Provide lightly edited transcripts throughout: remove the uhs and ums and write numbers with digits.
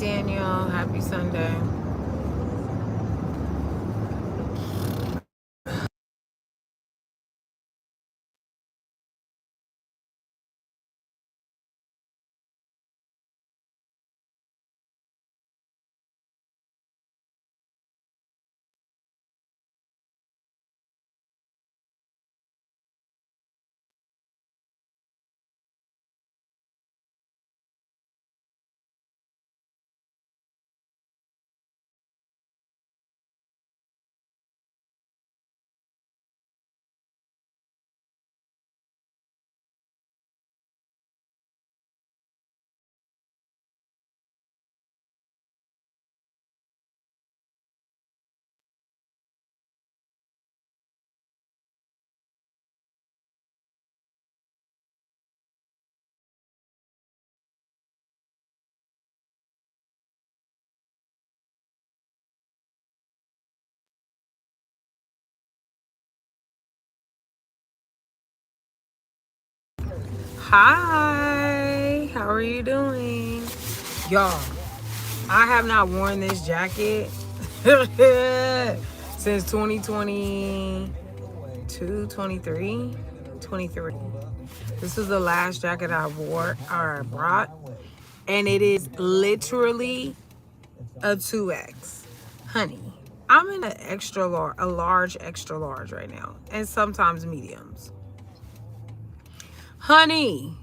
Daniel. Happy Sunday. Hi. How are you doing? Y'all, I have not worn this jacket since 2022, 23, 23. This was the last jacket I wore or brought. And it is literally a 2X. Honey, I'm in an extra large, a large extra large right now. And sometimes mediums. Honey,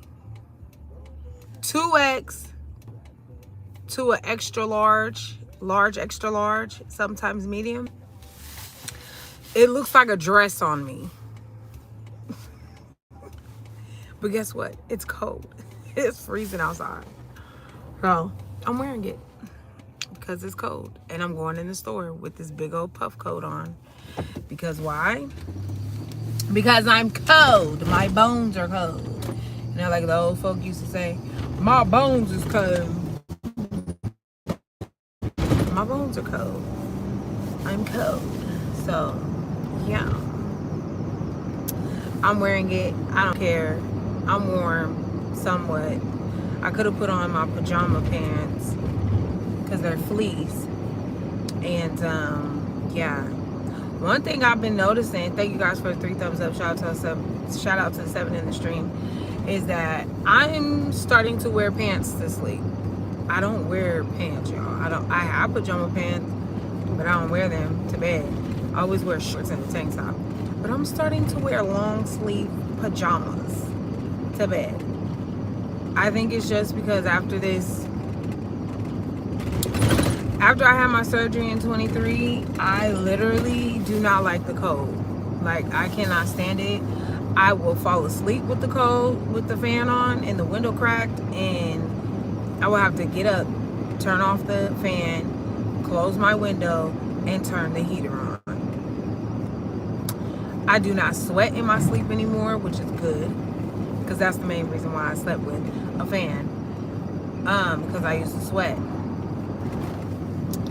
2X to an extra large, large extra large, sometimes medium. It looks like a dress on me. But guess what? It's cold. It's freezing outside. So I'm wearing it because it's cold. And I'm going in the store with this big old puff coat on. Because why? Because I'm cold. My bones are cold. You know, like the old folk used to say, my bones is cold. My bones are cold. I'm cold. So, yeah. I'm wearing it. I don't care. I'm warm somewhat. I could have put on my pajama pants because they're fleece. And, yeah. One thing I've been noticing, thank you guys for the 3 thumbs up, shout out to the 7 in the stream, is that I'm starting to wear pants to sleep. I don't wear pants, y'all. I have pajama pants, but I don't wear them to bed. I always wear shorts and a tank top. But I'm starting to wear long sleeve pajamas to bed. I think it's just because after I had my surgery in 23, I literally do not like the cold. Like, I cannot stand it. I will fall asleep with the cold, with the fan on and the window cracked, and I will have to get up, turn off the fan, close my window, and turn the heater on. I do not sweat in my sleep anymore, which is good, because that's the main reason why I slept with a fan, because I used to sweat.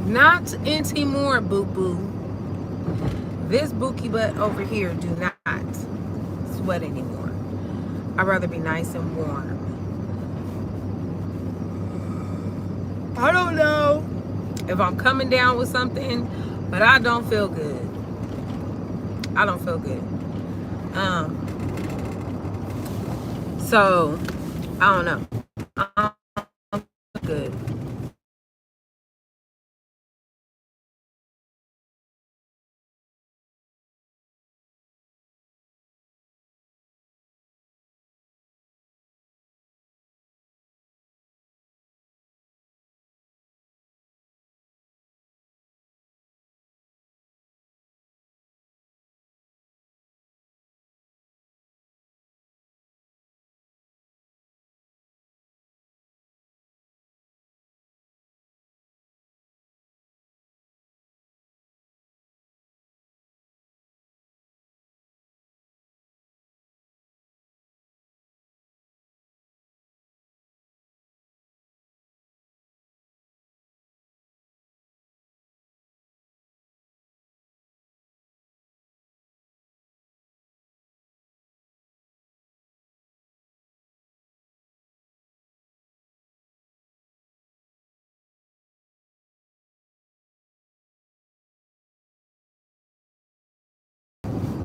Not anymore, boo-boo. This bookie butt over here do not sweat anymore. I'd rather be nice and warm. I don't know if I'm coming down with something, but I don't feel good. I don't feel good. So, I don't know. I'm good.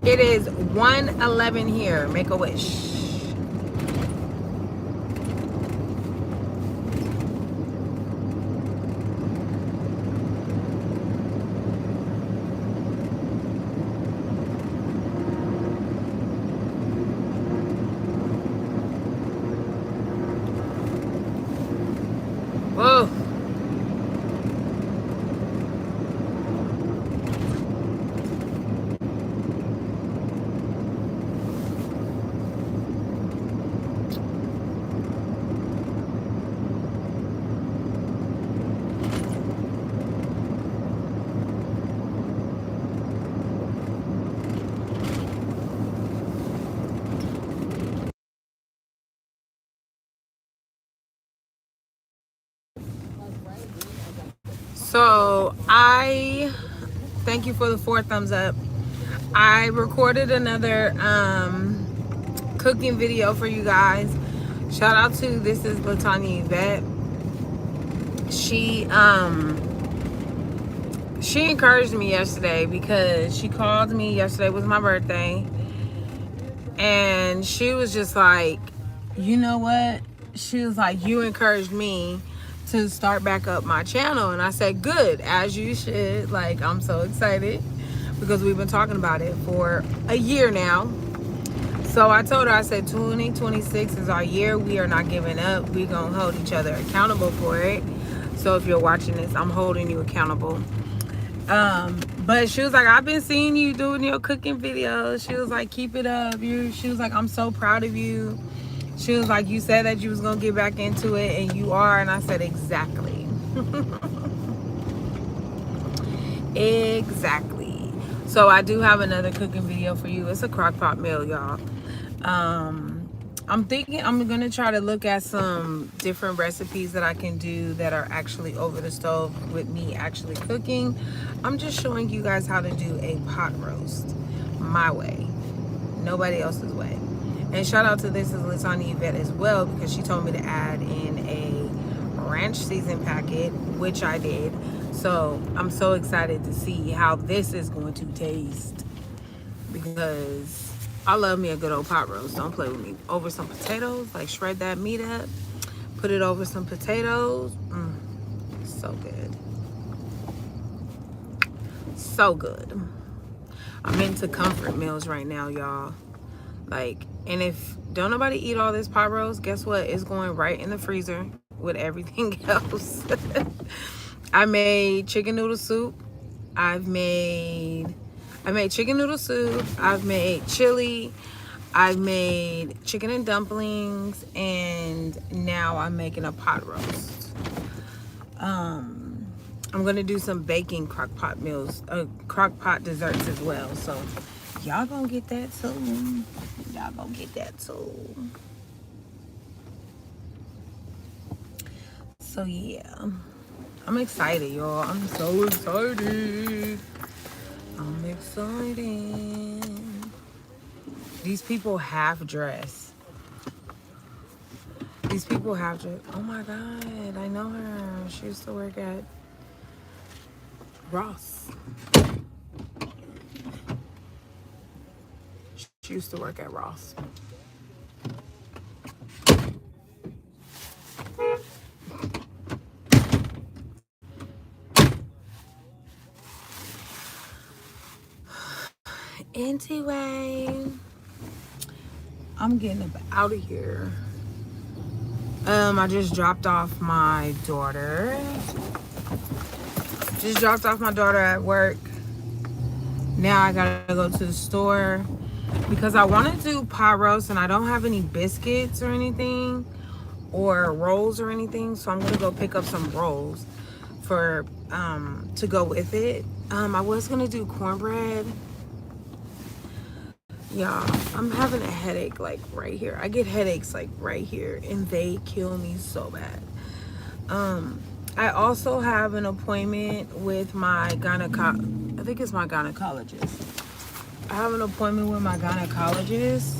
It is 1:11 here. Make a wish. Whoa. So I thank you for the 4 thumbs up. I recorded another cooking video for you guys. Shout out to This Is Latanya Yvette. She encouraged me yesterday because she called me. Yesterday was my birthday, and she was just like, you know what? She was like, you encouraged me to start back up my channel. And I said, good, as you should. Like, I'm so excited because we've been talking about it for a year now. So I told her, I said, 2026 is our year. We are not giving up. We're going to hold each other accountable for it. So if you're watching this, I'm holding you accountable. But she was like, I've been seeing you doing your cooking videos. She was like, keep it up. She was like, I'm so proud of you. She was like, you said that you was going to get back into it, and you are. And I said, exactly. Exactly. So I do have another cooking video for you. It's a crock pot meal, y'all. I'm thinking I'm going to try to look at some different recipes that I can do that are actually over the stove with me actually cooking. I'm just showing you guys how to do a pot roast my way, nobody else's way. And shout out to This Is Latanya Yvette as well, because she told me to add in a ranch season packet, which I did. So I'm so excited to see how this is going to taste, because I love me a good old pot roast. Don't play with me. Over some potatoes, like shred that meat up, put it over some potatoes. So good. So good. I'm into comfort meals right now, y'all. Like, and if don't nobody eat all this pot roast, guess what? It's going right in the freezer with everything else. I made chicken noodle soup. I made chicken noodle soup. I've made chili. I've made chicken and dumplings, and now I'm making a pot roast. I'm gonna do some baking crock pot meals, crock pot desserts as well. So y'all gonna get that too. Y'all gonna get that too. So yeah, I'm excited, y'all. I'm so excited. I'm excited. These people half dress. These people have dress. Oh my God, I know her. She used to work at Ross. She used to work at Ross. Anyway, I'm getting up out of here. I just dropped off my daughter. Just dropped off my daughter at work. Now I gotta go to the store because I want to do pot roast, and I don't have any biscuits or anything or rolls or anything. So I'm gonna go pick up some rolls for to go with it. I was gonna do cornbread. Y'all, I'm having a headache like right here. I get headaches like right here, and they kill me so bad. I also have an appointment with my gynecologist. I think it's my gynecologist. I have an appointment with my gynecologist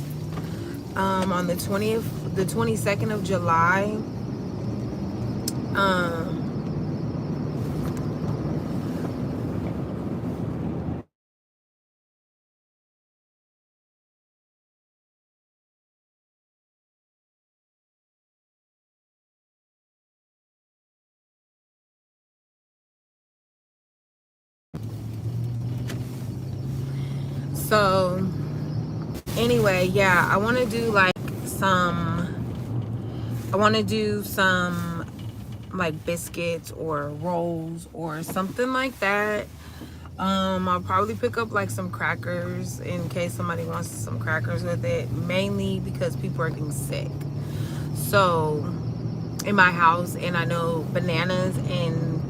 on the 22nd of July. So anyway, yeah, I want to do some like biscuits or rolls or something like that. I'll probably pick up like some crackers in case somebody wants some crackers with it, mainly because people are getting sick. So in my house, and I know bananas and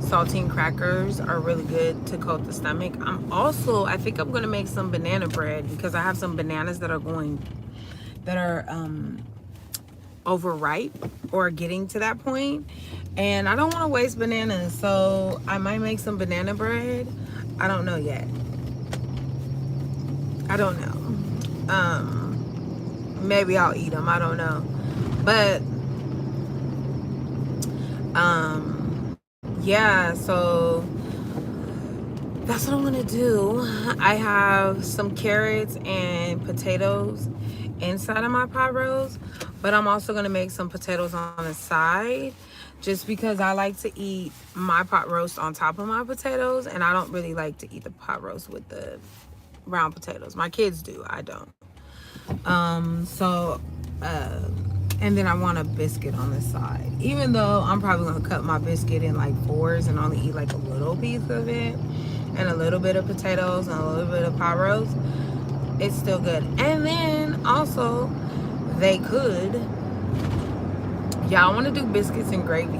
saltine crackers are really good to coat the stomach. I think I'm gonna make some banana bread because I have some bananas that are overripe or getting to that point, and I don't want to waste bananas, so I might make some banana bread. I don't know yet. I don't know. Maybe I'll eat them. I don't know, but yeah. So that's what I'm gonna do. I have some carrots and potatoes inside of my pot roast, but I'm also gonna make some potatoes on the side just because I like to eat my pot roast on top of my potatoes, and I don't really like to eat the pot roast with the round potatoes. My kids do, I don't. So and then I want a biscuit on the side, even though I'm probably gonna cut my biscuit in like fours and only eat like a little piece of it, and a little bit of potatoes and a little bit of pot roast. It's still good. And then also they could, y'all want to do biscuits and gravy.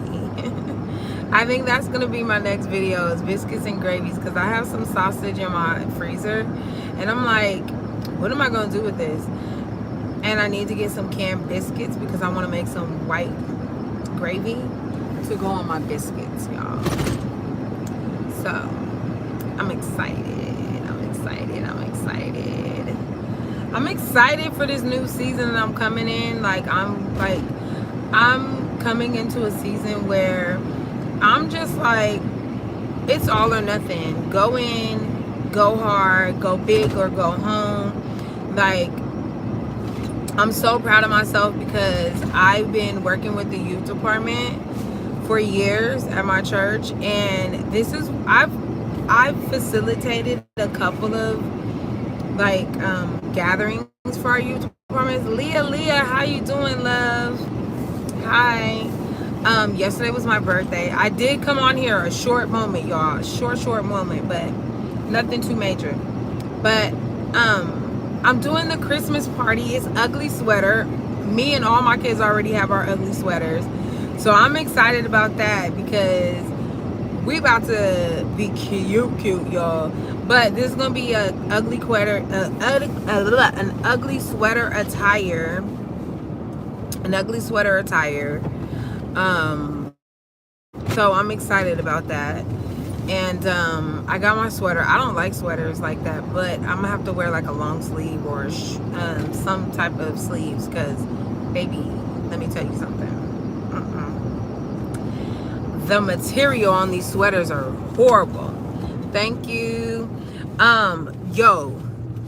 I think that's gonna be my next video, is biscuits and gravies, because I have some sausage in my freezer and I'm like, what am I gonna do with this? And I need to get some canned biscuits because I want to make some white gravy to go on my biscuits, y'all. So I'm excited. I'm excited for this new season that I'm coming in. I'm coming into a season where I'm just like, it's all or nothing. Go in, go hard, go big or go home. Like, I'm so proud of myself because I've been working with the youth department for years at my church, and I've facilitated a couple of like gatherings for our youth departments. Leah, how you doing, love? Hi. Yesterday was my birthday. I did come on here a short moment, y'all. Short moment, but nothing too major. But I'm doing the Christmas party. It's ugly sweater. Me and all my kids already have our ugly sweaters. So I'm excited about that because we about to be cute, y'all. But this is gonna be an ugly sweater, an ugly sweater attire. So I'm excited about that. And I got my sweater. I don't like sweaters like that, but I'm gonna have to wear like a long sleeve or some type of sleeves because, baby, let me tell you something. The material on these sweaters are horrible. Thank you. Yo,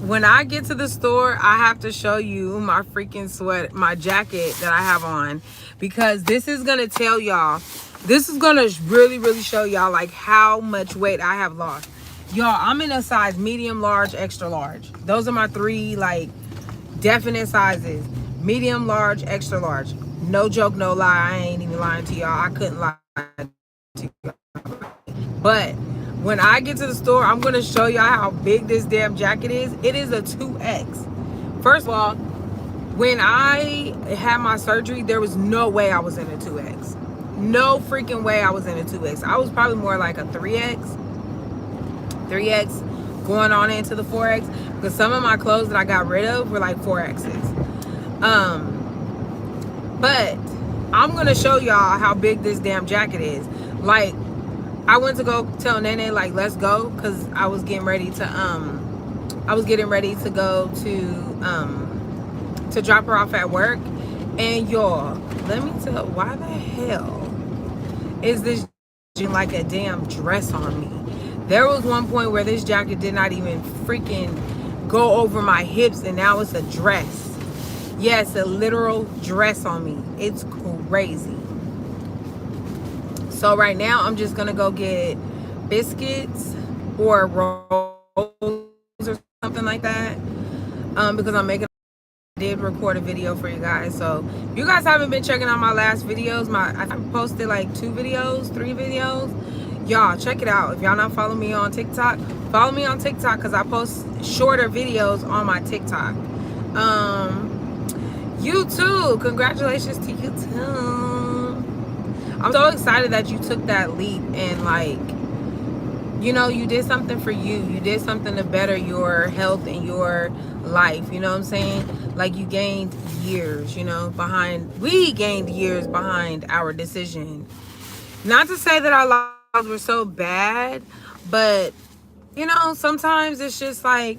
when I get to the store, I have to show you my freaking my jacket that I have on, because this is gonna tell y'all. This is gonna really show y'all like how much weight I have lost. Y'all, I'm in a size medium, large, extra large. Those are my three like definite sizes. Medium, large, extra large. No joke, no lie. I ain't even lying to y'all. I couldn't lie to y'all. But when I get to the store, I'm gonna show y'all how big this damn jacket is. It is a 2X. First of all, when I had my surgery, there was no way I was in a 2X. No freaking way I was in a 2X. I was probably more like a 3X going on into the 4X, because some of my clothes that I got rid of were like 4Xs. But I'm gonna show y'all how big this damn jacket is. Like, I went to go tell Nene like, let's go, because I was getting ready to go to drop her off at work. And y'all, let me tell, why the hell is this like a damn dress on me? There was one point where this jacket did not even freaking go over my hips, and now it's a dress. Yes, a literal dress on me. It's crazy. So right now, I'm just gonna go get biscuits or rolls or something like that, because I'm making. I did record a video for you guys, so if you guys haven't been checking out my last videos, I posted like 3 videos. Y'all check it out. If y'all not following me on TikTok, follow me on TikTok, because I post shorter videos on my TikTok. You too, congratulations to you too. I'm so excited that you took that leap and, like, you know, you did something for you. You did something to better your health and your life. You know what I'm saying? Like, you gained years, you know, we gained years behind our decision. Not to say that our lives were so bad, but, you know, sometimes it's just like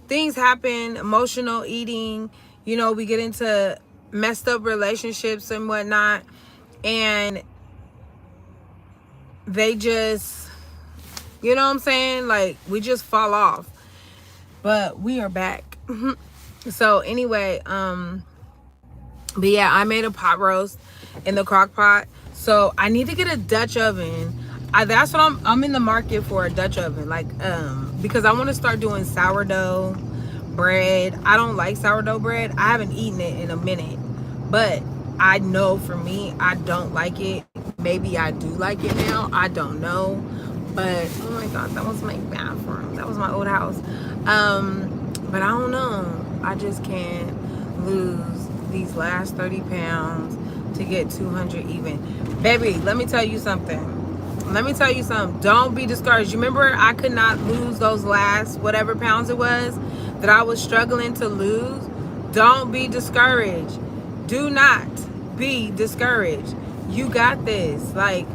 things happen, emotional eating, you know, we get into messed up relationships and whatnot, and they just, you know what I'm saying? Like, we just fall off. But we are back. So anyway, but yeah, I made a pot roast in the crock pot. So I need to get a Dutch oven. That's what I'm in the market for, a Dutch oven. Like, because I want to start doing sourdough bread. I don't like sourdough bread. I haven't eaten it in a minute. But I know for me, I don't like it. Maybe I do like it now. I don't know. But oh my god, that was my bathroom. That was my old house. But I don't know. I just can't lose these last 30 pounds to get 200 even. Baby, let me tell you something. Don't be discouraged. You remember I could not lose those last whatever pounds it was that I was struggling to lose? Don't be discouraged. Do not be discouraged. You got this. Like,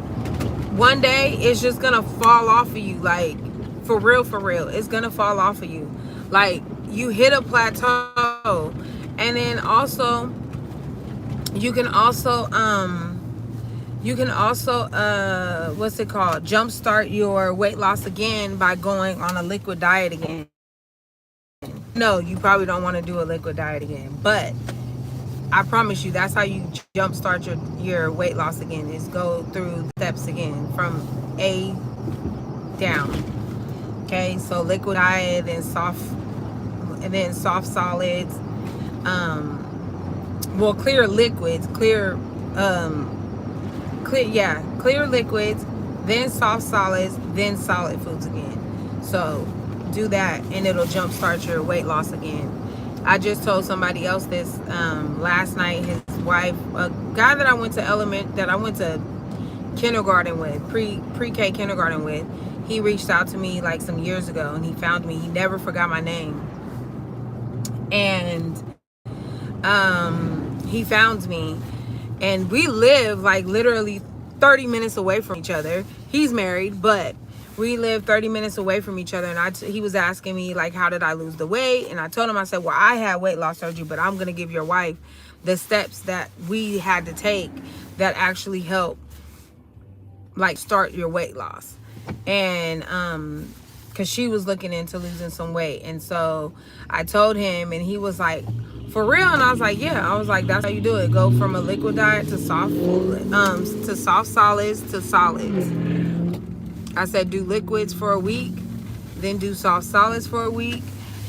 one day it's just gonna fall off of you. Like, for real, it's gonna fall off of you. Like, you hit a plateau. And then also you can also what's it called, jumpstart your weight loss again by going on a liquid diet again. No, you probably don't want to do a liquid diet again, but I promise you, that's how you jumpstart your weight loss again, is go through steps again from A down. Okay, so liquid diet and soft solids. Well, clear liquids, clear liquids, then soft solids, then solid foods again. So do that and it'll jumpstart your weight loss again. I just told somebody else this last night. His wife, a guy that I went to kindergarten with, pre-K kindergarten with, he reached out to me like some years ago and he found me. He never forgot my name. And he found me, and we live like literally 30 minutes away from each other. He's married, but we live 30 minutes away from each other. And he was asking me, like, how did I lose the weight? And I told him, I said, well, I had weight loss surgery, but I'm going to give your wife the steps that we had to take that actually help, like, start your weight loss. And because she was looking into losing some weight. And so I told him, and he was like, for real? And I was like, yeah. I was like, that's how you do it. Go from a liquid diet to soft solids to solids. I said, do liquids for a week, then do soft solids for a week,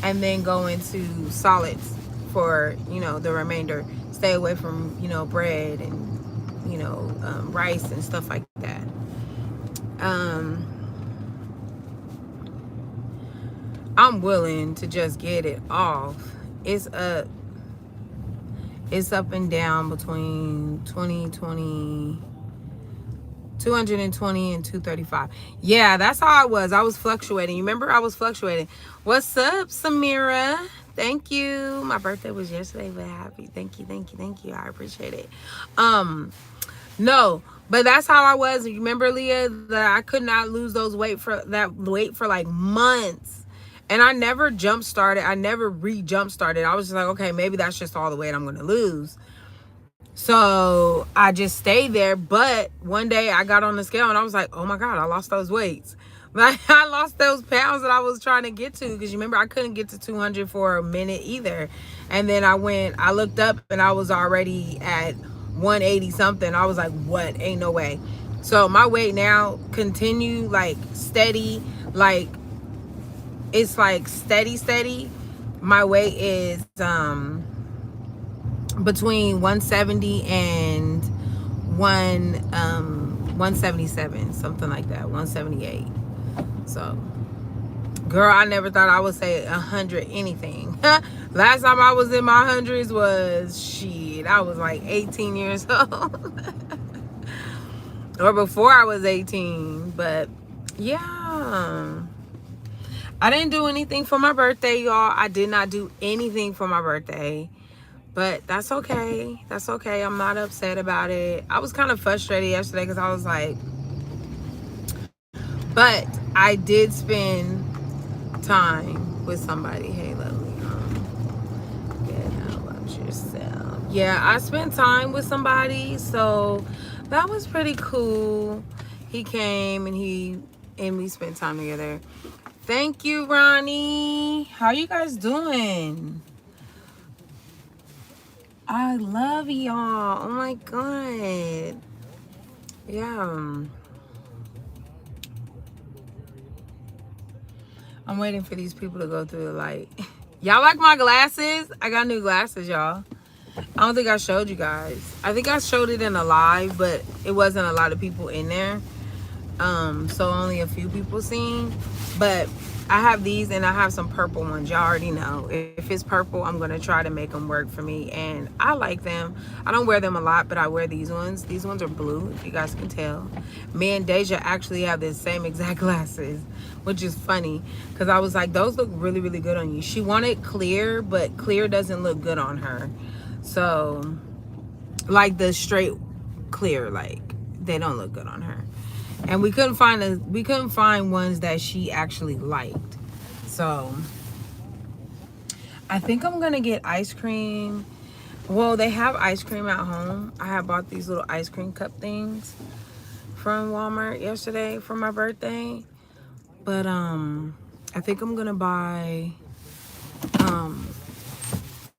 and then go into solids for, you know, the remainder. Stay away from, you know, bread and, you know, rice and stuff like that. I'm willing to just get it off. It's up and down between 220 and 235. Yeah, that's how I was. I was fluctuating. You remember, I was fluctuating. What's up, Samira? Thank you. My birthday was yesterday, but happy. Thank you. I appreciate it. No, but that's how I was. You remember, Leah, that I could not lose weight for like months. And I never jump started. I never re-jump started. I was just like, okay, maybe that's just all the weight I'm going to lose. So I just stayed there. But one day I got on the scale and I was like, oh my God, I lost those weights. Like, I lost those pounds that I was trying to get to. Because you remember, I couldn't get to 200 for a minute either. And then I looked up and I was already at 180 something. I was like, what? Ain't no way. So my weight now continue like steady, like it's like steady. My weight is between 170 and 177, something like that, 178. So, girl, I never thought I would say 100 anything. Last time I was in my hundreds was shit. I was like 18 years old, or before I was 18. But yeah, I didn't do anything for my birthday, y'all. I did not do anything for my birthday. But that's okay. That's okay. I'm not upset about it. I was kind of frustrated yesterday because I was like, but I did spend time with somebody. Hey, lovely. Yeah, how about yourself? Yeah, I spent time with somebody. So that was pretty cool. He came and we spent time together. Thank you, Ronnie. How you guys doing? I love y'all. Oh my god. Yeah. I'm waiting for these people to go through the light. Y'all like my glasses? I got new glasses, y'all. I don't think I showed you guys. I think I showed it in a live, but it wasn't a lot of people in there. So only a few people seen. But I have these and I have some purple ones. Y'all already know. If it's purple, I'm gonna try to make them work for me. And I like them. I don't wear them a lot, but I wear these ones. These ones are blue, if you guys can tell. Me and Deja actually have the same exact glasses, which is funny. Because I was like, those look really, really good on you. She wanted clear, but clear doesn't look good on her. So, like the straight clear, like, they don't look good on her. And we couldn't find ones that she actually liked. So I think I'm gonna get ice cream. Well, they have ice cream at home. I had bought these little ice cream cup things from Walmart yesterday for my birthday. But I think I'm gonna buy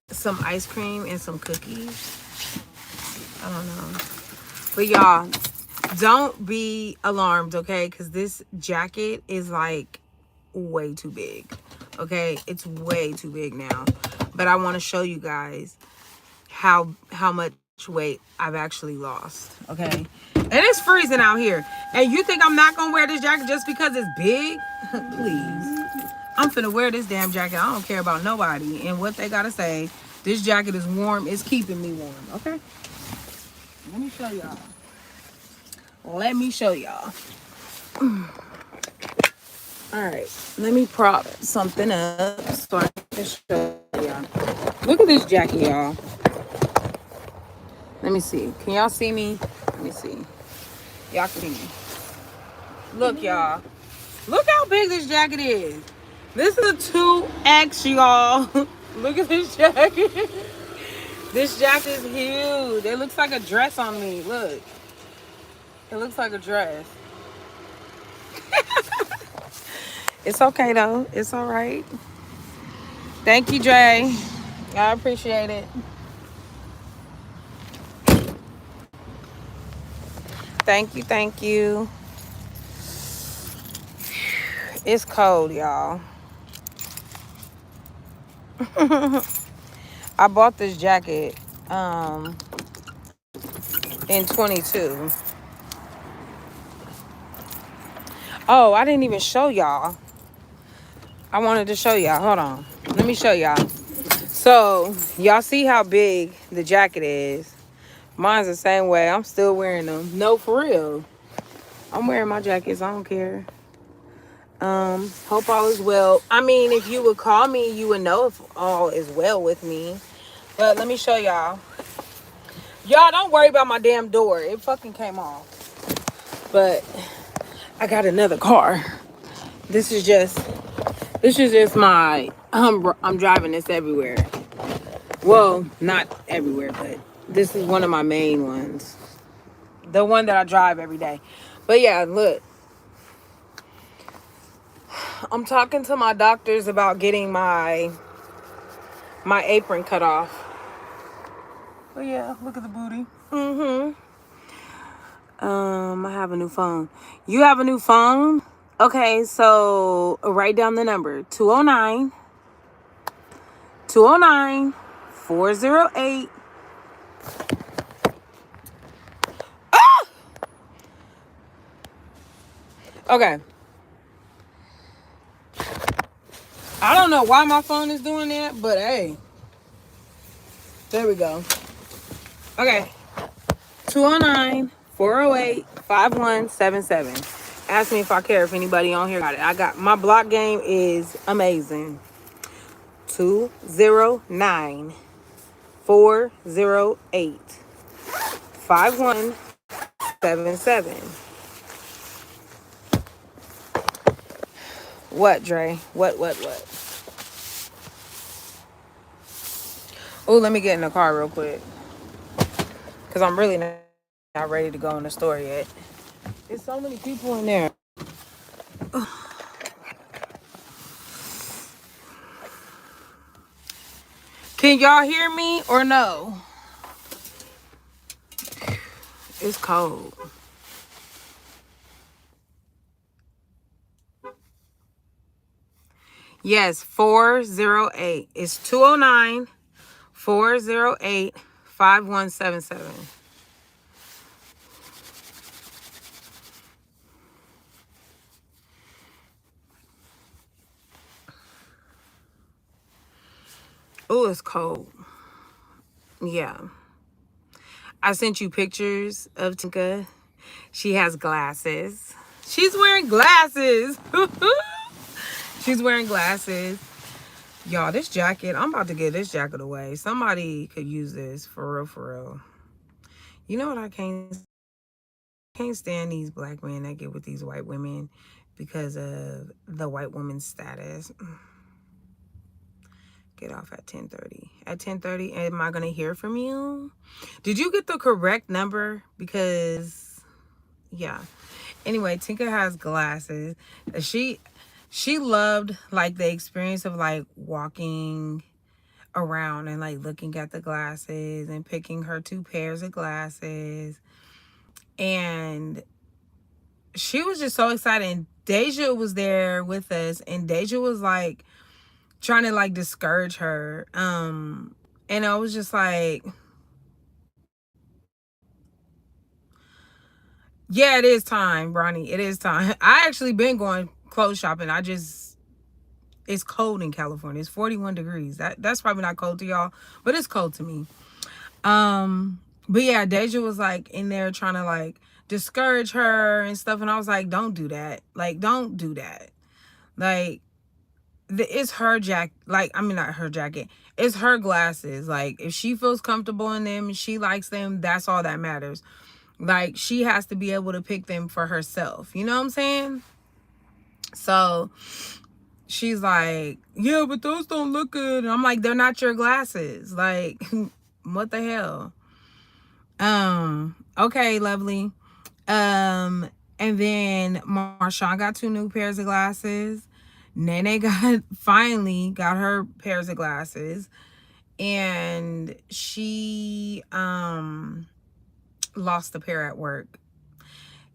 some ice cream and some cookies. I don't know. But y'all, don't be alarmed, okay? Because this jacket is like way too big, okay? It's way too big now. But I want to show you guys how much weight I've actually lost, okay? And it's freezing out here. And you think I'm not going to wear this jacket just because it's big? Please. I'm finna wear this damn jacket. I don't care about nobody and what they got to say. This jacket is warm. It's keeping me warm, okay? Let me show y'all. Let me show y'all. All right, let me prop something up so I can show y'all. Look at this jacket, y'all. Let me see. Can y'all see me? Let me see. Y'all can see me. Look, y'all. Look how big this jacket is. This is a 2X, y'all. Look at this jacket. This jacket is huge. It looks like a dress on me. Look. It looks like a dress. It's okay, though. It's all right. Thank you, Dre. I appreciate it. Thank you, thank you. It's cold, y'all. I bought this jacket in 22. Oh, I didn't even show y'all. I wanted to show y'all. Hold on. Let me show y'all. So, y'all see how big the jacket is. Mine's the same way. I'm still wearing them. No, for real. I'm wearing my jackets. I don't care. Hope all is well. I mean, if you would call me, you would know if all is well with me. But let me show y'all. Y'all, don't worry about my damn door. It fucking came off. But I got another car. This is just my, I'm driving this everywhere. Well, not everywhere, but this is one of my main ones. The one that I drive every day. But yeah, look. I'm talking to my doctors about getting my apron cut off. Oh yeah, look at the booty. I have a new phone. You have a new phone? Okay, so write down the number 209 209 408. Okay. I don't know why my phone is doing that, but hey. There we go. Okay. 209-408-5177. Ask me if I care if anybody on here got it. I got my block game is amazing. 209-408-5177. What, Dre? What? Oh, let me get in the car real quick. Because I'm really not ready to go in the store yet. There's so many people in there. Can y'all hear me or no? It's cold. Yes, 408. It's 209-408-5177. Oh, it's cold. Yeah. I sent you pictures of Tinka. She has glasses. She's wearing glasses. She's wearing glasses. Y'all, this jacket, I'm about to give this jacket away. Somebody could use this for real, for real. You know what I can't stand these black men that get with these white women because of the white woman's status. Get off at 10:30. At 10:30, am I going to hear from you? Did you get the correct number? Because, yeah. Anyway, Tinka has glasses. She loved, like, the experience of, like, walking around and, like, looking at the glasses and picking her 2 pairs of glasses. And she was just so excited. And Deja was there with us. And Deja was, like, trying to, like, discourage her. And I was just like, yeah, it is time, Bronny. It is time. I actually been going clothes shopping. It's cold in California. It's 41 degrees. That's probably not cold to y'all, but it's cold to me. But yeah, Deja was like in there trying to like discourage her and stuff. And I was like, don't do that. Like, don't do that. Like, it's her jacket. Like, I mean, not her jacket. It's her glasses. Like, if she feels comfortable in them and she likes them, that's all that matters. Like, she has to be able to pick them for herself. You know what I'm saying? So she's like, yeah, but those don't look good. And I'm like, they're not your glasses. Like, what the hell? Okay, lovely. And then Marshawn got 2 new pairs of glasses. Nene finally got her pairs of glasses. And she lost a pair at work.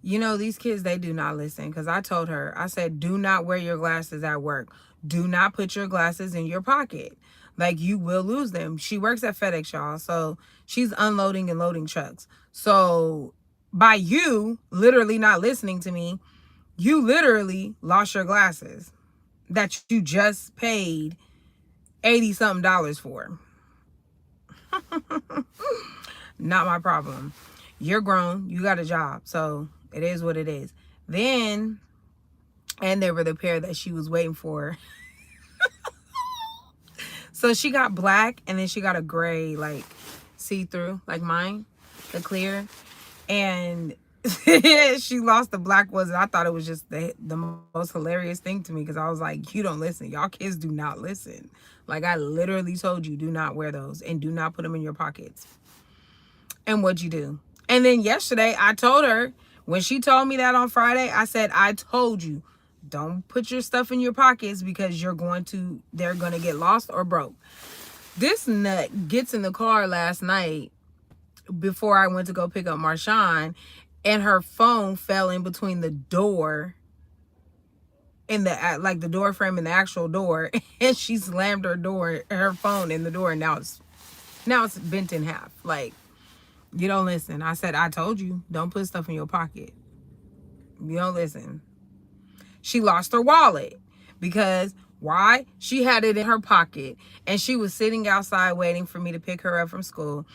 You know, these kids, they do not listen. Because I told her, I said, do not wear your glasses at work. Do not put your glasses in your pocket. Like, you will lose them. She works at FedEx, y'all. So she's unloading and loading trucks. So by you literally not listening to me, you literally lost your glasses that you just paid $80-something for. Not my problem. You're grown. You got a job. So it is what it is. Then, and they were the pair that she was waiting for. So she got black and then she got a gray, like see-through, like mine, the clear. And she lost the black ones. I thought it was just the most hilarious thing to me because I was like, you don't listen. Y'all kids do not listen. Like, I literally told you, do not wear those and do not put them in your pockets. And what'd you do? And then yesterday, I told her, when she told me that on Friday, I said, I told you, don't put your stuff in your pockets because they're going to get lost or broke. This nut gets in the car last night before I went to go pick up Marshawn, and her phone fell in between the door in the like the door frame in the actual door, and she slammed her phone in the door, and now it's bent in half. Like, you don't listen. I said, I told you, don't put stuff in your pocket. You don't listen. She lost her wallet because why? She had it in her pocket, and she was sitting outside waiting for me to pick her up from school.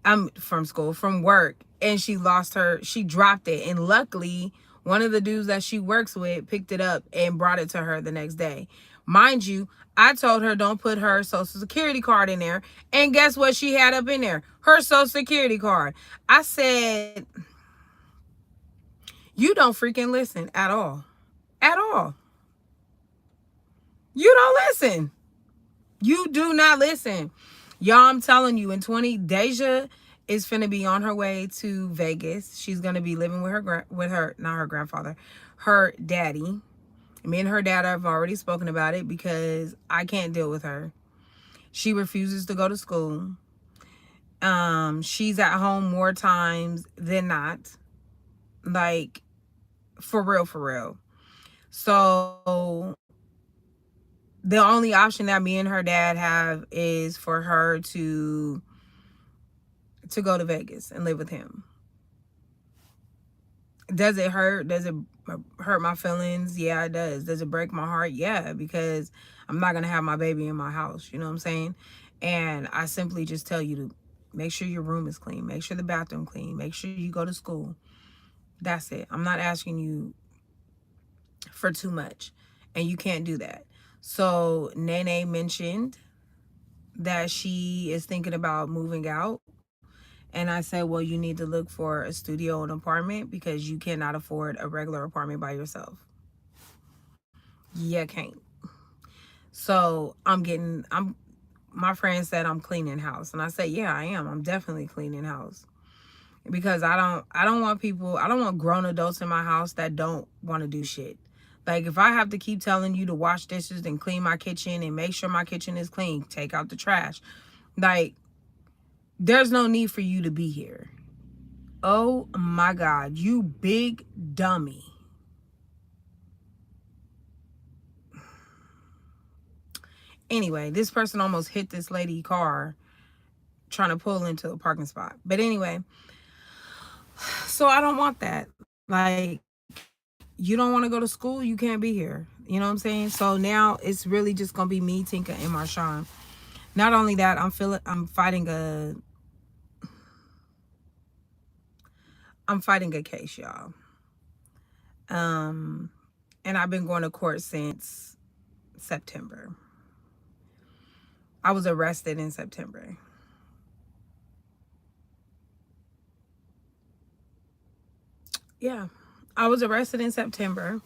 From work, and she dropped it, and luckily one of the dudes that she works with picked it up and brought it to her the next day. Mind you, I told her don't put her social security card in there, and guess what she had up in there? Her social security card. I said, you don't freaking listen at all. At all. You don't listen. You do not listen. Y'all, I'm telling you, in Deja is finna be on her way to Vegas. She's gonna be living with not her grandfather, her daddy. Me and her dad have already spoken about it because I can't deal with her. She refuses to go to school. She's at home more times than not. Like, for real, for real. So the only option that me and her dad have is for her to go to Vegas and live with him. Does it hurt? Does it hurt my feelings? Yeah, it does. Does it break my heart? Yeah, because I'm not going to have my baby in my house. You know what I'm saying? And I simply just tell you to make sure your room is clean. Make sure the bathroom clean. Make sure you go to school. That's it. I'm not asking you for too much. And you can't do that. So Nene mentioned that she is thinking about moving out. And I said, well, you need to look for a studio and apartment because you cannot afford a regular apartment by yourself. You can't. So my friend said I'm cleaning house. And I said, yeah, I am. I'm definitely cleaning house. Because I don't want grown adults in my house that don't want to do shit. Like, if I have to keep telling you to wash dishes and clean my kitchen and make sure my kitchen is clean, take out the trash. Like, there's no need for you to be here. Oh my God, you big dummy. Anyway, this person almost hit this lady car trying to pull into a parking spot. But anyway, so I don't want that. Like, you don't want to go to school, you can't be here. You know what I'm saying? So now it's really just gonna be me, Tinka, and Marshawn. Not only that, I'm fighting a case, y'all. And I've been going to court since September. I was arrested in September. Yeah, I was arrested in September,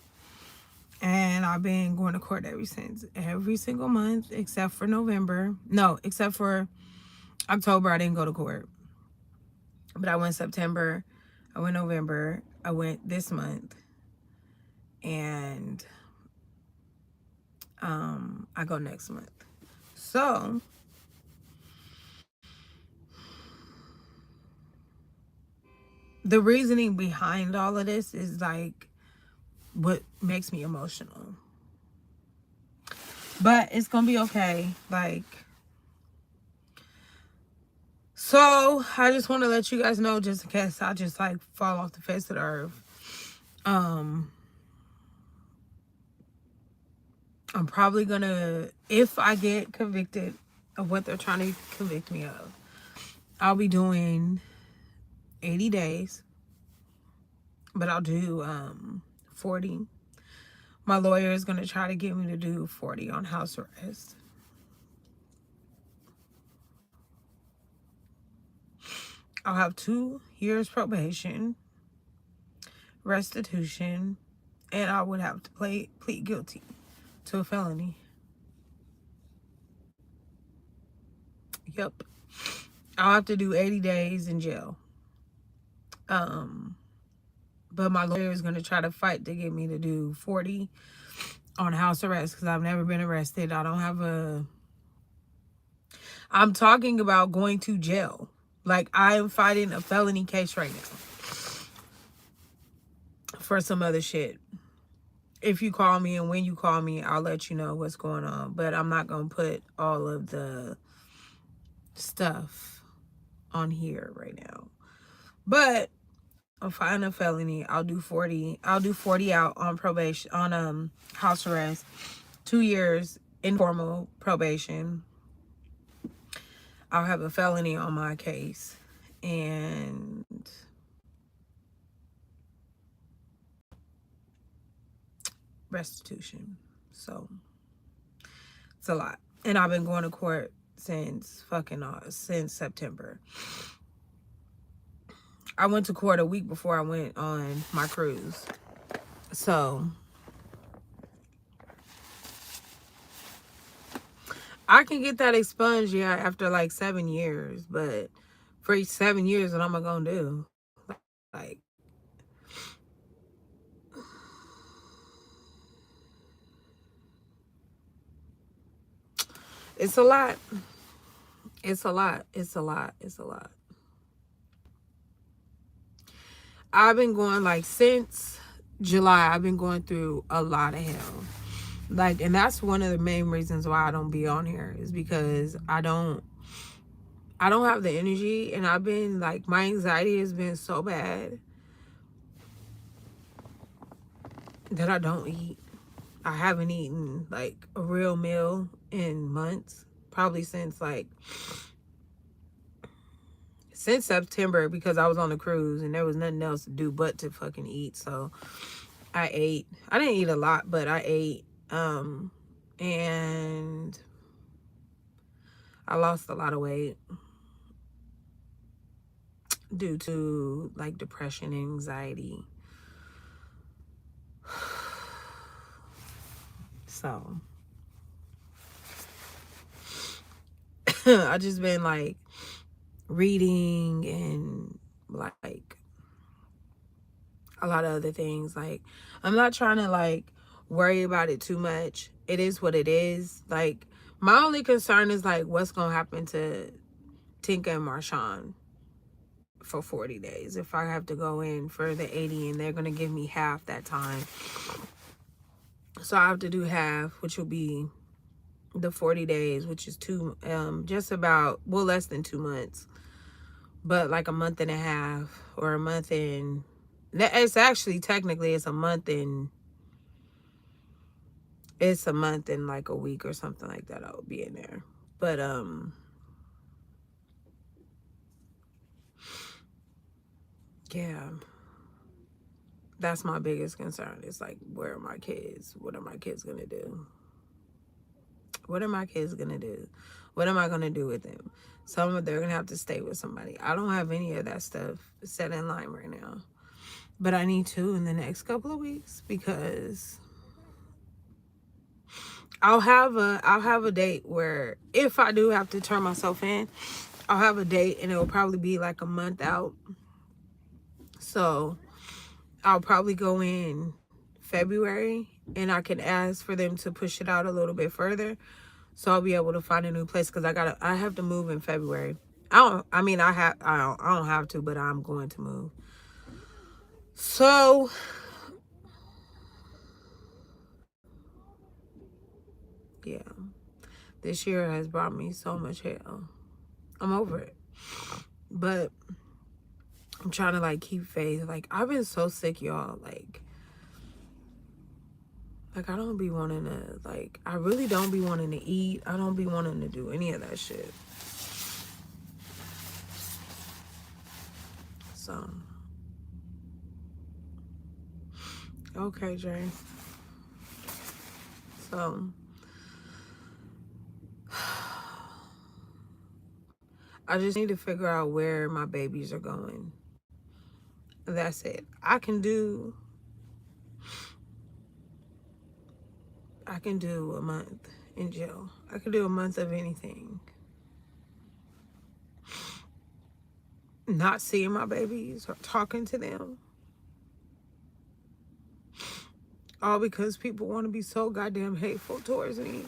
and I've been going to court ever since. Every single month, except for November. No, except for October, I didn't go to court. But I went September, I went November, I went this month, and I go next month. So the reasoning behind all of this is like what makes me emotional. But it's gonna be okay. Like, so I just want to let you guys know, just in case I just like fall off the face of the earth. I'm probably gonna, if I get convicted of what they're trying to convict me of, I'll be doing 80 days, but I'll do 40. My lawyer is gonna try to get me to do 40 on house arrest. I'll have 2 years probation, restitution, and I would have to plead guilty to a felony. Yep. I'll have to do 80 days in jail. But my lawyer is going to try to fight to get me to do 40 on house arrest because I've never been arrested. I don't have I'm talking about going to jail. Like, I am fighting a felony case right now for some other shit. if you call me and when you call me, I'll let you know what's going on. But I'm not going to put all of the stuff on here right now. But I'm filing a felony. I'll do 40. I'll do 40 out on probation, on house arrest, 2 years informal probation. I'll have a felony on my case, and restitution. So it's a lot. And I've been going to court since September. I went to court a week before I went on my cruise. So I can get that expunged, yeah, after like 7 years. But for each 7 years, what am I gonna do? Like, it's a lot. It's a lot. It's a lot. It's a lot. I've been going, like, since July, I've been going through a lot of hell. Like, and that's one of the main reasons why I don't be on here, is because I don't have the energy, and I've been, like, my anxiety has been so bad that I don't eat. I haven't eaten, like, a real meal in months, probably since September, because I was on the cruise and there was nothing else to do but to fucking eat. So I ate. I didn't eat a lot, but I ate. And I lost a lot of weight due to, like, depression and anxiety. So I just been, like, reading and, like, a lot of other things. Like, I'm not trying to, like, worry about it too much. It is what it is. Like, my only concern is, like, what's gonna happen to Tinka and Marshawn for 40 days if I have to go in for the 80 and they're gonna give me half that time. So I have to do half, which will be the 40 days, which is just about, well, less than 2 months, but like a month and a half, or a month and, it's actually, technically, it's a month and like a week or something like that. I would be in there. But yeah, that's my biggest concern. It's like, where are my kids? What are my kids gonna do? What are my kids gonna do? What am I gonna do with them? Some of they're gonna have to stay with somebody. I don't have any of that stuff set in line right now, but I need to in the next couple of weeks, because I'll have a date where, if I do have to turn myself in, I'll have a date, and it will probably be like a month out. So I'll probably go in February, and I can ask for them to push it out a little bit further, so I'll be able to find a new place, because I have to move in February. I don't have to, but I'm going to move. So yeah, this year has brought me so much hell. I'm over it, but I'm trying to, like, keep faith. Like, I've been so sick, y'all. Like I don't be wanting to, like, I really don't be wanting to eat. I don't be wanting to do any of that shit. So, okay, Jay. So, I just need to figure out where my babies are going. That's it. I can do a month in jail. I can do a month of anything. Not seeing my babies or talking to them. All because people want to be so goddamn hateful towards me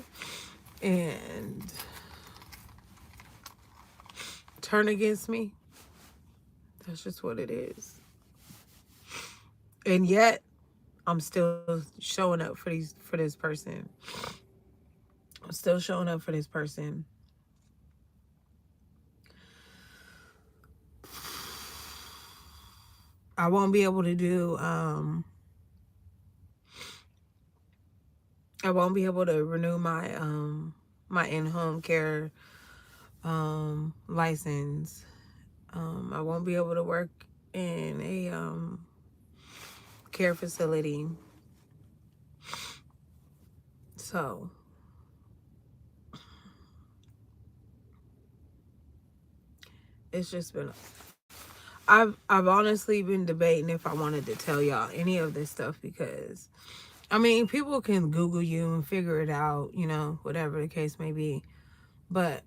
and turn against me. That's just what it is. And yet, I'm still showing up for this person. I'm still showing up for this person. I won't be able to do I won't be able to renew my in-home care license. I won't be able to work in a care facility. So it's just been I've honestly been debating if I wanted to tell y'all any of this stuff, because I mean, people can Google you and figure it out, you know, whatever the case may be. But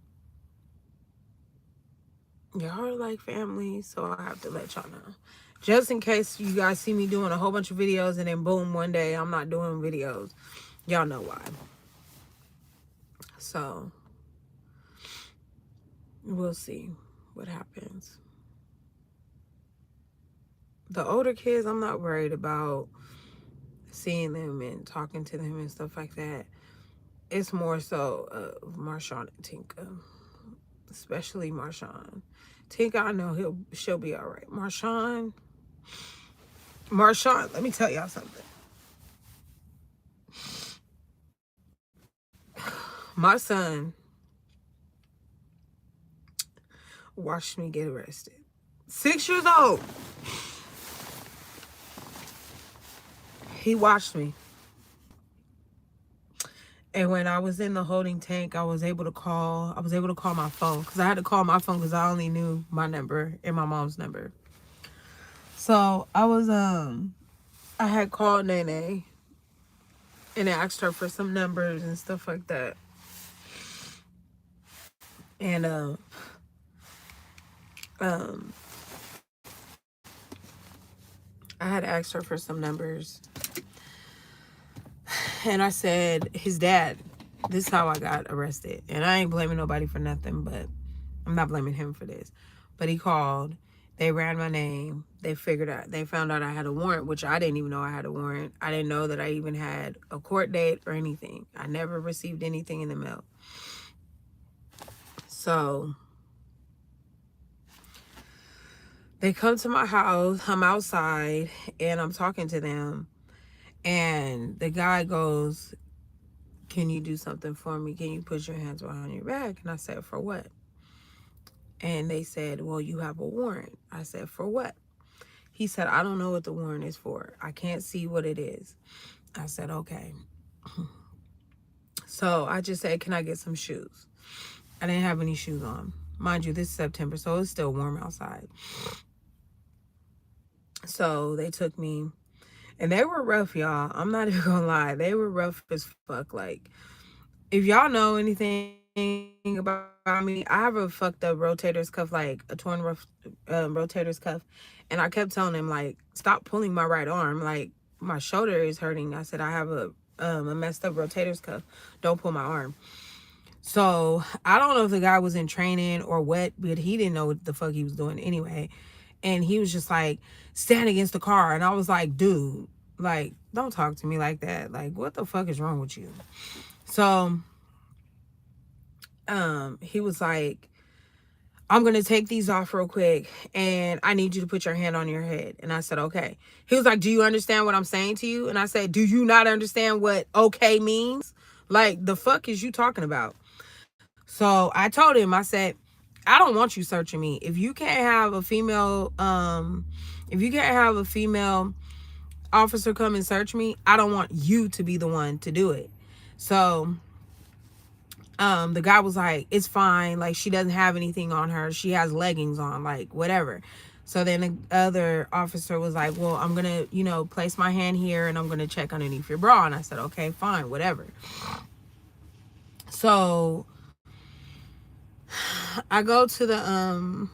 y'all are like family, so I have to let y'all know. Just in case you guys see me doing a whole bunch of videos and then boom, one day I'm not doing videos. Y'all know why. So we'll see what happens. The older kids, I'm not worried about seeing them and talking to them and stuff like that. It's more so Marshawn and Tinka, especially Marshawn. Tinka, I know she'll be all right. Marshawn, let me tell y'all something. My son watched me get arrested. 6 years old. He watched me. And when I was in the holding tank, I was able to call my phone, because I had to call my phone because I only knew my number and my mom's number. So I had called Nene and asked her for some numbers and stuff like that. And I had asked her for some numbers. And I said, his dad, this is how I got arrested. And I ain't blaming nobody for nothing, but I'm not blaming him for this. But he called. They ran my name. They found out I had a warrant, which I didn't even know I had a warrant. I didn't know that I even had a court date or anything. I never received anything in the mail. So they come to my house. I'm outside and I'm talking to them. And the guy goes, "Can you do something for me? Can you put your hands behind your back?" And I said, "For what?" And they said, "Well, you have a warrant." I said, "For what?" He said, "I don't know what the warrant is for. I can't see what it is." I said, "Okay." So I just said, "Can I get some shoes?" I didn't have any shoes on. Mind you, this is September, so it's still warm outside. So they took me, and they were rough, y'all. I'm not even gonna lie. They were rough as fuck. Like, if y'all know anything about me, I have a fucked up rotator's cuff, like a torn rotator's cuff. And I kept telling him, like, stop pulling my right arm. Like, my shoulder is hurting. I said, I have a messed up rotator's cuff. Don't pull my arm. So I don't know if the guy was in training or what, but he didn't know what the fuck he was doing anyway. And he was just like, stand against the car. And I was like, dude, like, don't talk to me like that. Like, what the fuck is wrong with you? So he was like, "I'm going to take these off real quick and I need you to put your hand on your head." And I said, "Okay." He was like, "Do you understand what I'm saying to you?" And I said, "Do you not understand what okay means? Like, the fuck is you talking about?" So I told him, I said, "I don't want you searching me. If you can't have a female officer come and search me, I don't want you to be the one to do it." So the guy was like, "It's fine. Like, she doesn't have anything on her. She has leggings on, like, whatever." So then the other officer was like, "Well, I'm going to, place my hand here and I'm going to check underneath your bra." And I said, "Okay, fine, whatever." So I go to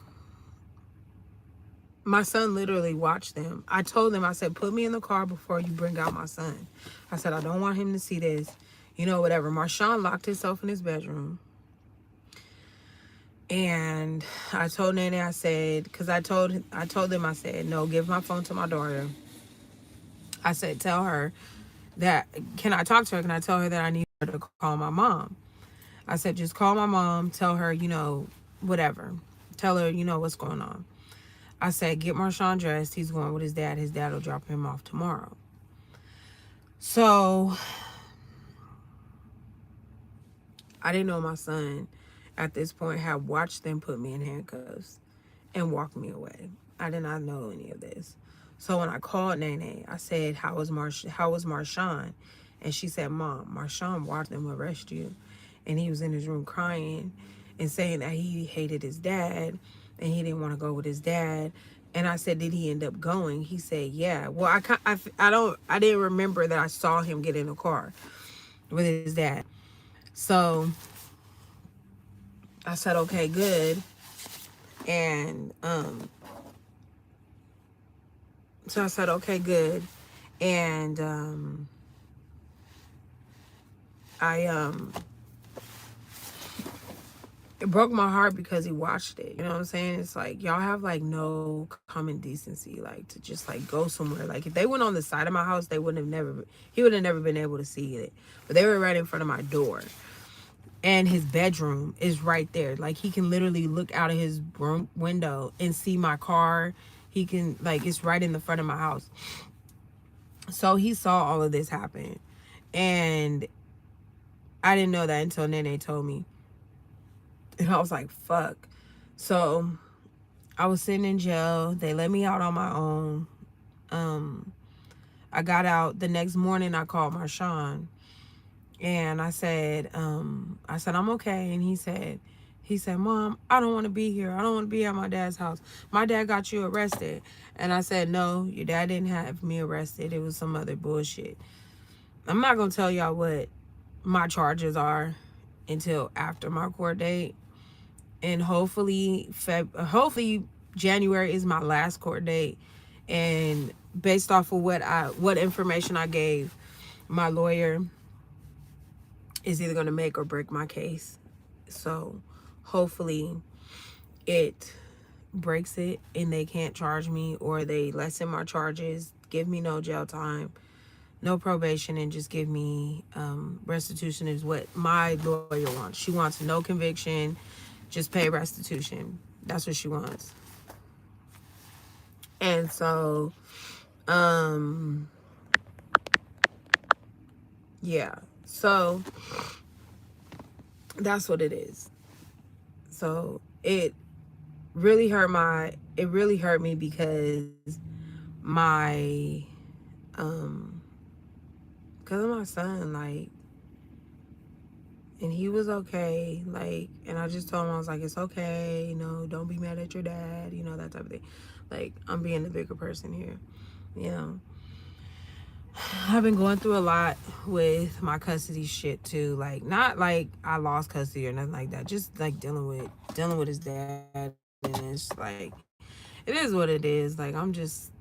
my son literally watched them. I told him, I said, "Put me in the car before you bring out my son." I said, "I don't want him to see this, whatever." Marshawn locked himself in his bedroom. And I told Nene, I said, because I told them, I said, "No, give my phone to my daughter. I said, tell her that, can I talk to her? Can I tell her that I need her to call my mom? I said, just call my mom, tell her, whatever. Tell her, what's going on. I said, get Marshawn dressed. He's going with his dad. His dad will drop him off tomorrow. So I didn't know my son at this point had watched them put me in handcuffs and walk me away. I did not know any of this. So when I called Nene, I said, how was Marshawn? And she said, Mom, Marshawn watched them arrest you. And he was in his room crying and saying that he hated his dad and he didn't want to go with his dad. And I said, did he end up going? He said, yeah. Well, I didn't remember that I saw him get in a car with his dad. So I said, okay, good. And so I said, okay, good. And it broke my heart because he watched it. You know what I'm saying? It's like, y'all have like no common decency, like to just like go somewhere. Like if they went on the side of my house, he would have never been able to see it. But they were right in front of my door. And his bedroom is right there. Like he can literally look out of his room window and see my car. He can, like, it's right in the front of my house. So he saw all of this happen. And I didn't know that until Nene told me. And I was like, fuck. So I was sitting in jail. They let me out on my own. I got out. The next morning I called Marshawn. And I said, I'm okay. And he said, Mom, I don't want to be here. I don't want to be at my dad's house. My dad got you arrested. And I said, no, your dad didn't have me arrested. It was some other bullshit. I'm not going to tell y'all what my charges are until after my court date. And hopefully January is my last court date. And based off of what information I gave my lawyer, is either going to make or break my case. So hopefully it breaks it and they can't charge me, or they lessen my charges, give me no jail time, no probation, and just give me restitution is what my lawyer wants. She wants no conviction, just pay restitution. That's what she wants. And so yeah, so that's what it is. So it really hurt me because because of my son, like, and he was okay, like, and I just told him, I was like, it's okay, don't be mad at your dad, that type of thing. Like, I'm being the bigger person here, I've been going through a lot with my custody shit too. Like, not like I lost custody or nothing like that. Just like dealing with his dad, and it's like, it is what it is. Like, I'm just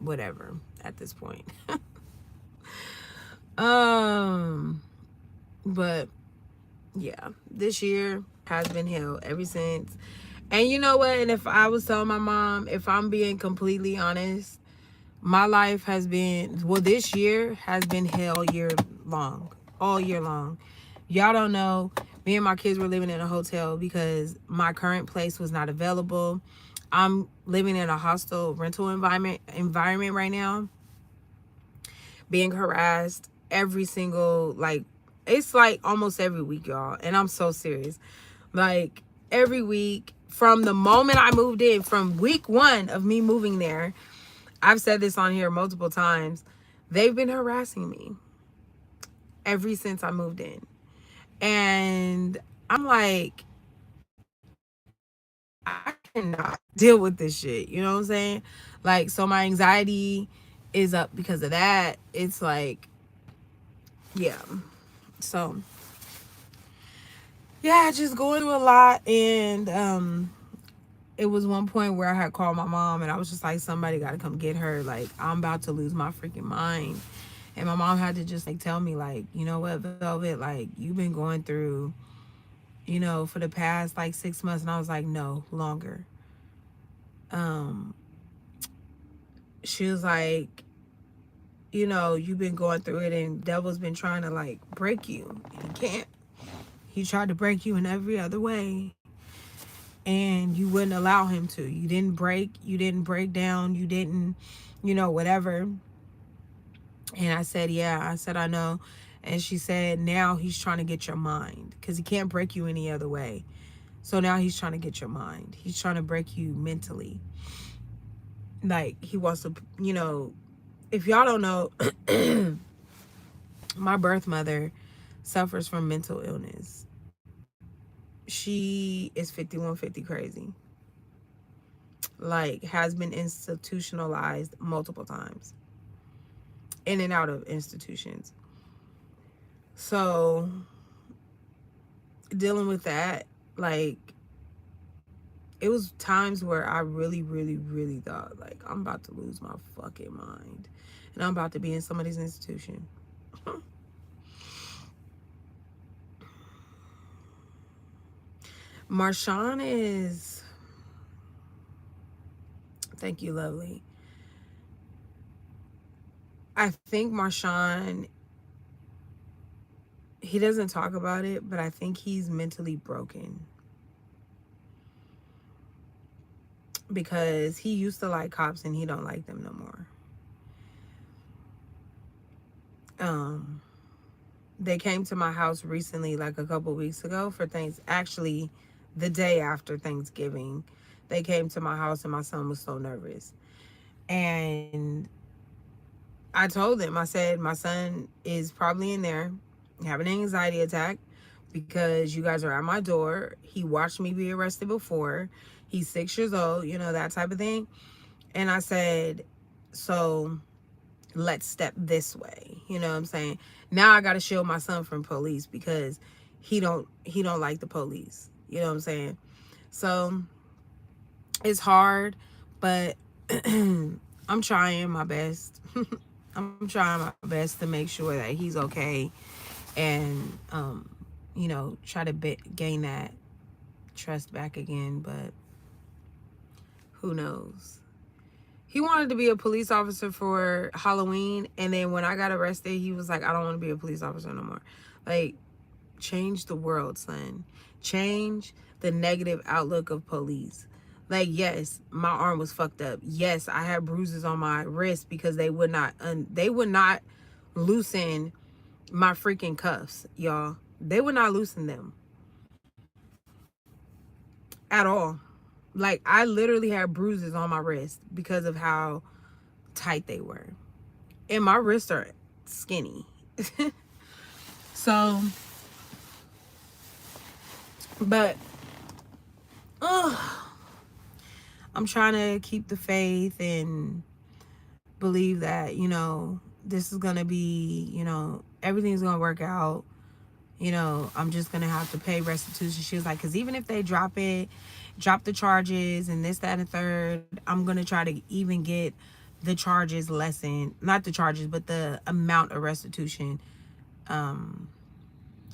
whatever at this point. But yeah, this year has been hell ever since. And you know what? And if I was telling my mom, if I'm being completely honest, my life has been, this year has been hell all year long. Y'all don't know, me and my kids were living in a hotel because my current place was not available. I'm living in a hostile rental environment right now, being harassed every single, like, it's like almost every week, y'all. And I'm so serious. Like, every week from the moment I moved in, from week 1 of me moving there, I've said this on here multiple times, they've been harassing me ever since I moved in. And I'm like, I cannot deal with this shit. You know what I'm saying? Like, so my anxiety is up because of that. It's like, yeah. So, yeah, just going through a lot. And it was one point where I had called my mom and I was just like, somebody got to come get her. Like, I'm about to lose my freaking mind. And my mom had to just like tell me, like, you know what, Velvet, like, you've been going through, for the past like 6 months. And I was like, no, longer. She was like, you've been going through it and devil's been trying to like break you. He can't. He tried to break you in every other way. And you wouldn't allow him to. You didn't break. You didn't break down. You didn't, whatever. And I said, yeah. I said, I know. And she said, now he's trying to get your mind because he can't break you any other way. So now he's trying to get your mind. He's trying to break you mentally. Like he wants to, if y'all don't know, my birth mother suffers from mental illness. She is 5150 crazy. Like has been institutionalized multiple times. In and out of institutions. So dealing with that, like it was times where I really, really, really thought like I'm about to lose my fucking mind. And I'm about to be in somebody's institution. Marshawn is, thank you, lovely. I think Marshawn, he doesn't talk about it, but I think he's mentally broken. Because he used to like cops and he don't like them no more. They came to my house recently, like a couple weeks ago for things. Actually, the day after Thanksgiving, they came to my house and my son was so nervous. And I told them, I said, my son is probably in there having an anxiety attack because you guys are at my door. He watched me be arrested before. He's 6 years old, that type of thing. And I said, so let's step this way. You know what I'm saying? Now I got to shield my son from police because he don't like the police. You know what I'm saying? So it's hard, but I'm trying my best. I'm trying my best to make sure that he's okay and, try to gain that trust back again. But who knows? He wanted to be a police officer for Halloween. And then when I got arrested, he was like, I don't want to be a police officer no more. Like, change the world, son. Change the negative outlook of police. Like, yes, my arm was fucked up. Yes, I had bruises on my wrist because they would not loosen my freaking cuffs, y'all. They would not loosen them at all. Like, I literally had bruises on my wrist because of how tight they were. And my wrists are skinny. So, but, I'm trying to keep the faith and believe that, this is going to be, everything's going to work out. I'm just going to have to pay restitution. She was like, because even if they drop the charges and this, that, and the third, I'm going to try to even get the charges lessened. Not the charges, but the amount of restitution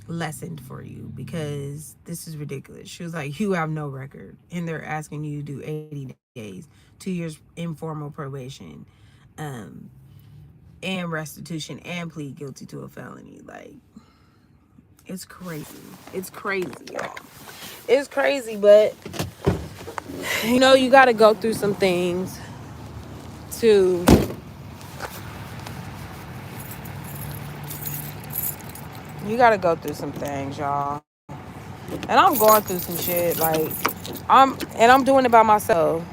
lessened for you because this is ridiculous. She was like, you have no record. And they're asking you to do 80 days, 2 years informal probation, and restitution and plead guilty to a felony. Like, it's crazy. It's crazy, y'all. It's crazy, but you got to go through some things to y'all. And I'm going through some shit. Like, I'm doing it by myself.